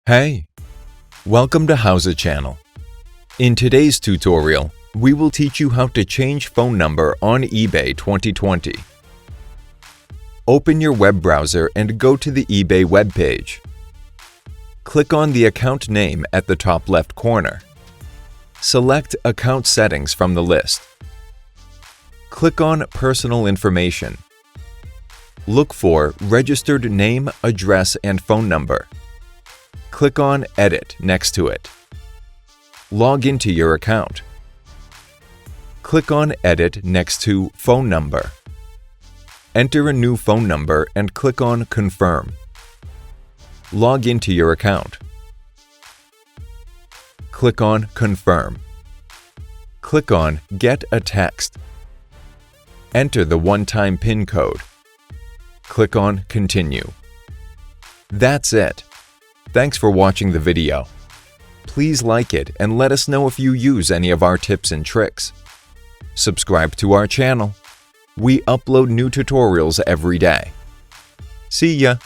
Hey, welcome to How's It channel. In today's tutorial, we will teach you how to change phone number on eBay 2020. Open your web browser and go to the eBay webpage. Click on the account name at the top left corner. Select Account Settings from the list. Click on Personal Information. Look for Registered Name, Address, and Phone Number. Click on Edit next to it. Log into your account. Click on Edit next to Phone Number. Enter a new phone number and click on Confirm. Log into your account. Click on Confirm. Click on Get a Text. Enter the one-time PIN code. Click on Continue. That's it. Thanks for watching the video. Please like it and let us know if you use any of our tips and tricks. Subscribe to our channel. We upload new tutorials every day. See ya!